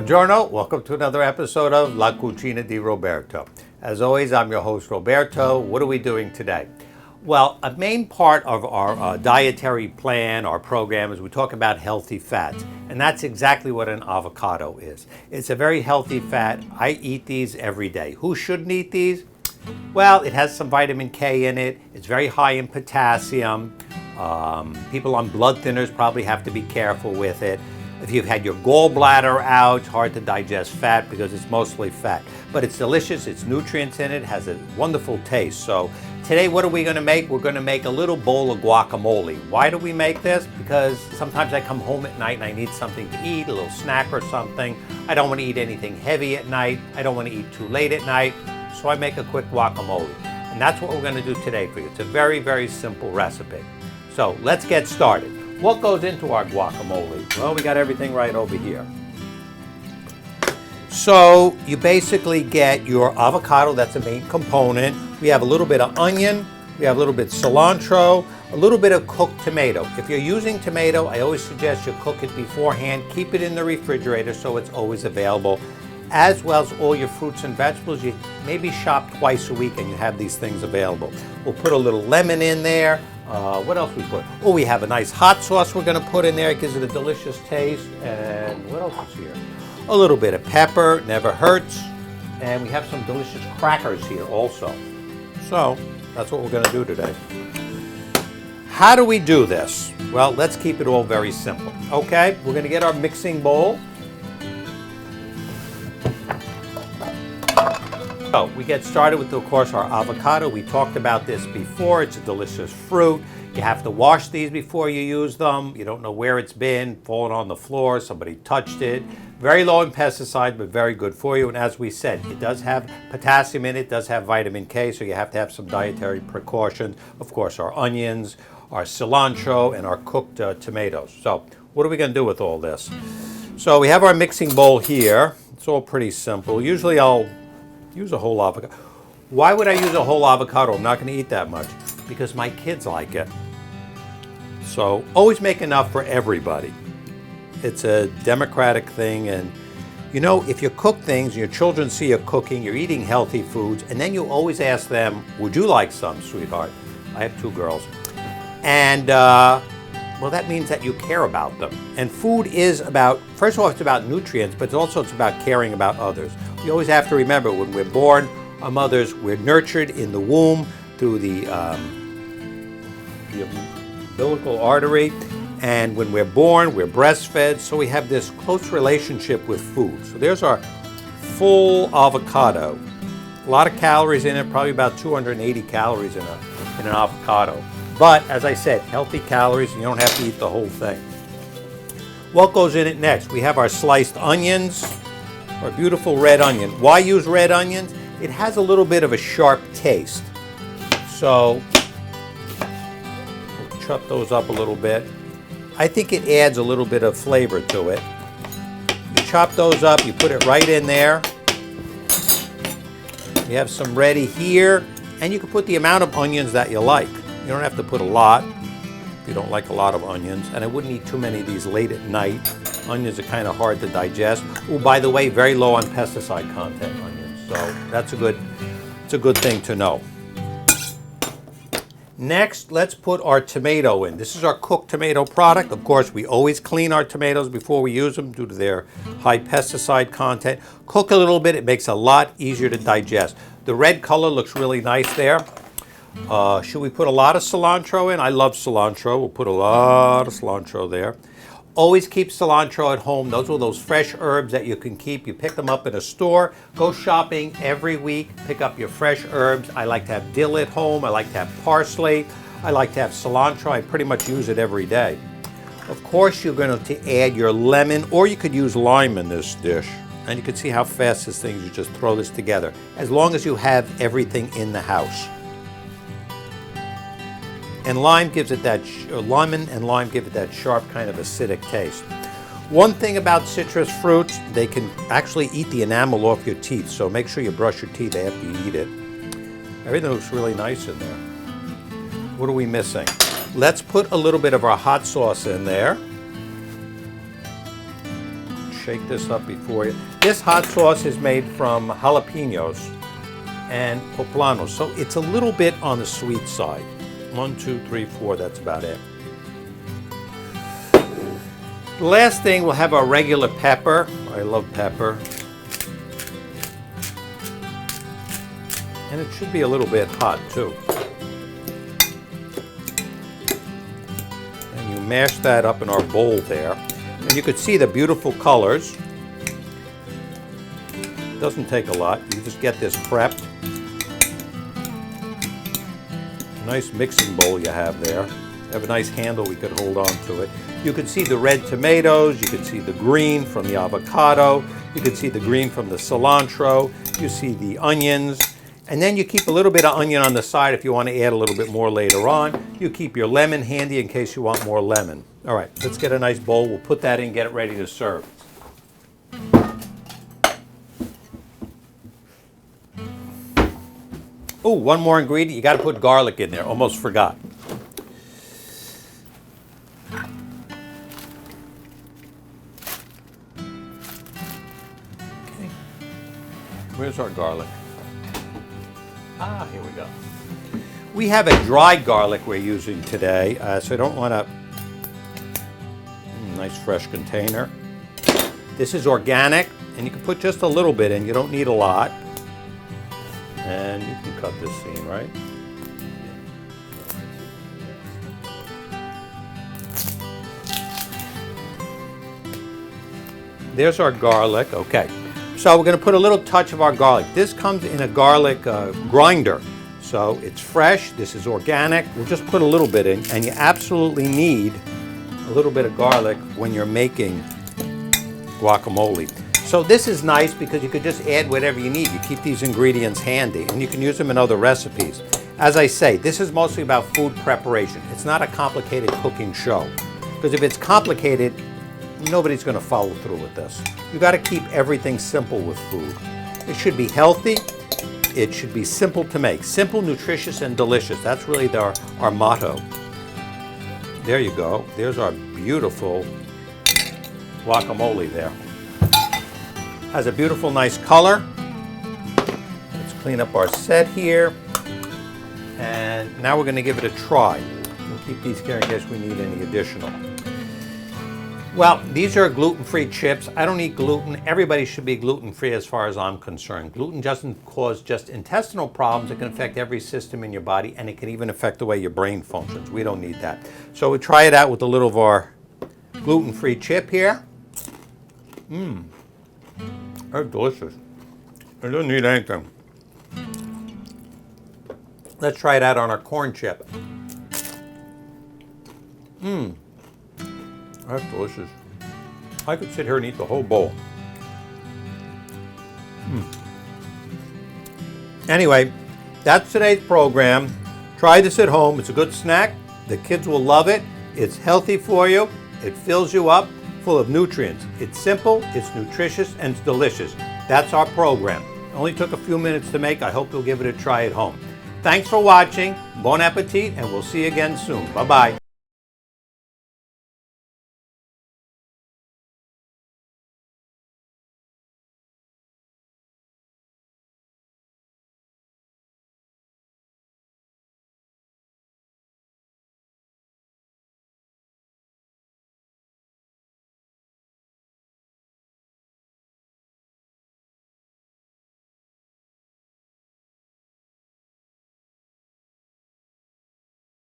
Buongiorno, welcome to another episode of La Cucina di Roberto. As always, I'm your host Roberto. What are we doing today? Well, a main part of our dietary plan, our program, is we talk about healthy fats. And that's exactly what an avocado is. It's a very healthy fat. I eat these every day. Who shouldn't eat these? Well, it has some vitamin K in it. It's very high in potassium. People on blood thinners probably have to be careful with it. If you've had your gallbladder out, it's hard to digest fat because it's mostly fat. But it's delicious, it's nutrients in it, has a wonderful taste. So today what are we going to make? We're going to make a little bowl of guacamole. Why do we make this? Because sometimes I come home at night and I need something to eat, a little snack or something. I don't want to eat anything heavy at night. I don't want to eat too late at night. So I make a quick guacamole. And that's what we're going to do today for you. It's a very, very simple recipe. So let's get started. What goes into our guacamole? Well, we got everything right over here. So you basically get your avocado, that's the main component. We have a little bit of onion, we have a little bit of cilantro, a little bit of cooked tomato. If you're using tomato, I always suggest you cook it beforehand. Keep it in the refrigerator so it's always available. As well as all your fruits and vegetables. You maybe shop twice a week and you have these things available. We'll put a little lemon in there. What else we put? Oh, we have a nice hot sauce we're going to put in there. It gives it a delicious taste. And what else is here? A little bit of pepper, never hurts. And we have some delicious crackers here also. So that's what we're going to do today. How do we do this? Well, let's keep it all very simple. Okay, we're going to get our mixing bowl. So we get started with, of course, our avocado. We talked about this before. It's a delicious fruit. You have to wash these before you use them. You don't know where it's been, fallen on the floor, somebody touched it. Very low in pesticides, but very good for you. And as we said, it does have potassium in it, does have vitamin K, so you have to have some dietary precautions. Of course, our onions, our cilantro, and our cooked tomatoes. So what are we going to do with all this? So we have our mixing bowl here. It's all pretty simple. Usually I'll use a whole avocado. Why would I use a whole avocado? I'm not going to eat that much because my kids like it. So always make enough for everybody. It's a democratic thing, and you know, if you cook things, your children see you cooking, you're eating healthy foods, and then you always ask them, would you like some, sweetheart? I have two girls. And well, that means that you care about them. And food is about, first of all, it's about nutrients, but it's about caring about others. We always have to remember when we're born, our mothers, we're nurtured in the womb through the umbilical artery. And when we're born, we're breastfed. So we have this close relationship with food. So there's our full avocado. A lot of calories in it, probably about 280 calories in an avocado. But as I said, healthy calories, and you don't have to eat the whole thing. What goes in it next? We have our sliced onions, our beautiful red onion. Why use red onions? It has a little bit of a sharp taste. So we'll chop those up a little bit. I think it adds a little bit of flavor to it. You chop those up, you put it right in there. We have some ready here, and you can put the amount of onions that you like. You don't have to put a lot if you don't like a lot of onions. And I wouldn't eat too many of these late at night. Onions are kind of hard to digest. Oh, by the way, very low on pesticide content, onions. So that's it's a good thing to know. Next, let's put our tomato in. This is our cooked tomato product. Of course, we always clean our tomatoes before we use them due to their high pesticide content. Cook a little bit, it makes it a lot easier to digest. The red color looks really nice there. Should we put a lot of cilantro in? I love cilantro. We'll put a lot of cilantro there. Always keep cilantro at home. Those are those fresh herbs that you can keep. You pick them up in a store. Go shopping every week. Pick up your fresh herbs. I like to have dill at home. I like to have parsley. I like to have cilantro. I pretty much use it every day. Of course, you're going to add your lemon, or you could use lime in this dish. And you can see how fast this thing is. You just throw this together. As long as you have everything in the house. And lime gives it that, lemon and lime give it that sharp kind of acidic taste. One thing about citrus fruits, they can actually eat the enamel off your teeth, so make sure you brush your teeth after you eat it. Everything looks really nice in there. What are we missing? Let's put a little bit of our hot sauce in there. shake this up before you. This hot sauce is made from jalapenos and poblanos, so it's a little bit on the sweet side. 1, 2, 3, 4, that's about it. The last thing, we'll have our regular pepper. I love pepper. And it should be a little bit hot too. And you mash that up in our bowl there. And you could see the beautiful colors. It doesn't take a lot. You just get this prepped. A nice mixing bowl you have there. You have a nice handle we could hold on to it. You can see the red tomatoes. You can see the green from the avocado. You can see the green from the cilantro. You see the onions. And then you keep a little bit of onion on the side if you want to add a little bit more later on. You keep your lemon handy in case you want more lemon. All right, let's get a nice bowl. We'll put that in, get it ready to serve. Oh, one more ingredient. You got to put garlic in there. Almost forgot. Okay. Where's our garlic? Ah, here we go. We have a dry garlic we're using today, so I don't want to... Nice fresh container. This is organic, and you can put just a little bit in. You don't need a lot. And you can cut this seam, right? There's our garlic. Okay. So we're going to put a little touch of our garlic. This comes in a garlic grinder. So it's fresh. This is organic. We'll just put a little bit in. And you absolutely need a little bit of garlic when you're making guacamole. So this is nice because you could just add whatever you need. You keep these ingredients handy. And you can use them in other recipes. As I say, this is mostly about food preparation. It's not a complicated cooking show. Because if it's complicated, nobody's going to follow through with this. You got to keep everything simple with food. It should be healthy. It should be simple to make. Simple, nutritious, and delicious. That's really our motto. There you go. There's our beautiful guacamole there. Has a beautiful, nice color. Let's clean up our set here. And now we're going to give it a try. We'll keep these here in case we need any additional. Well, these are gluten-free chips. I don't eat gluten. Everybody should be gluten-free as far as I'm concerned. Gluten doesn't cause just intestinal problems. It can affect every system in your body, and it can even affect the way your brain functions. We don't need that. So we try it out with a little of our gluten-free chip here. That's delicious. It doesn't need anything. Let's try it out on our corn chip. That's delicious. I could sit here and eat the whole bowl. Anyway, that's today's program. Try this at home. It's a good snack. The kids will love it. It's healthy for you. It fills you up, full of nutrients. It's simple, it's nutritious, and it's delicious. That's our program. It only took a few minutes to make. I hope you'll give it a try at home. Thanks for watching. Bon appetit, and we'll see you again soon. Bye-bye.